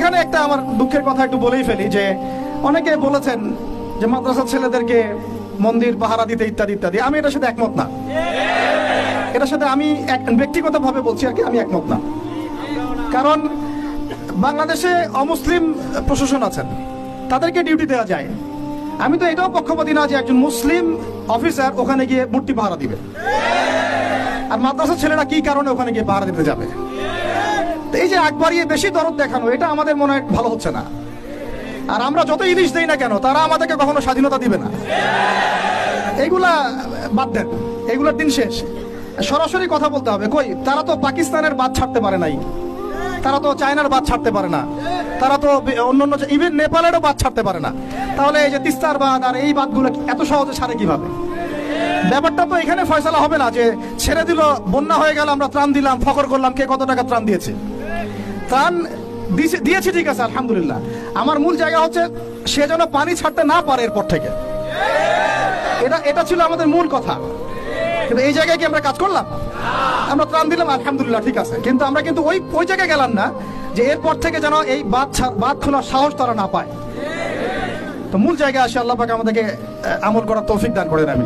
এখানে একটা আমার দুঃখের কথা একটু বলেই ফেলি যে অনেকে বলেছেন যে মাদ্রাসার ছেলেদেরকে মন্দির পাহারা দিতে ইত্যাদি ইত্যাদি। আমি এটার সাথে একমত না। এটার সাথে আমি ব্যক্তিগতভাবে বলছি আর কি, আমি একমত না। কারণ বাংলাদেশে অমুসলিম প্রশাসন আছেন, তাদেরকে ডিউটি দেওয়া যায়। আমি তো এটাও পক্ষপাতী না যে একজন মুসলিম অফিসার ওখানে গিয়ে মূর্তি পাহারা দিবে, আর মাদ্রাসার ছেলেরা কি কারণে ওখানে গিয়ে পাহারা দিতে যাবে। এই যে একবারিয়ে বেশি দরদ দেখানো, এটা আমাদের মনে হয় ভালো হচ্ছে না। আর আমরা যত ইলিশ দেই না কেন, তারা আমাদেরকে কখনো স্বাধীনতা দিবে না। এগুলা বাদ দেন, এগুলোর দিন শেষ। সরাসরি কথা বলতে হবে। কই, তারা তো পাকিস্তানের বাদ ছাড়তে পারে নাই, তারা তো চায়নার বাদ ছাড়তে পারে না, তারা তো অন্যান্য ইভেন নেপালেরও বাদ ছাড়তে পারে না। তাহলে এই যে তিস্তার বাদ আর এই বাদগুলো এত সহজে ছাড়ে কিভাবে? ব্যাপারটা তো এখানে ফয়সালা হবে না যে ছেড়ে দিল, বন্যা হয়ে গেল, আমরা ত্রাণ দিলাম, ফখর করলাম কে কত টাকা ত্রাণ দিয়েছে। ত্রাণ দিয়েছি ঠিক আছে, আলহামদুলিল্লাহ। আমার মূল জায়গা হচ্ছে সে যেন পানি ছাড়তে না পারে এরপর থেকে। এটা ছিল আমাদের মূল কথা। কিন্তু এই জায়গায় কি আমরা কাজ করলাম? আমরা ত্রাণ দিলাম, আলহামদুলিল্লাহ, ঠিক আছে, কিন্তু আমরা কিন্তু ওই জায়গায় গেলাম না যে এরপর থেকে যেন এই বাদ খোলার সাহস তারা না পায়। তো মূল জায়গায় আসে, আল্লাহ পাক আমাদেরকে আমল করার তৌফিক দান করেন। আমি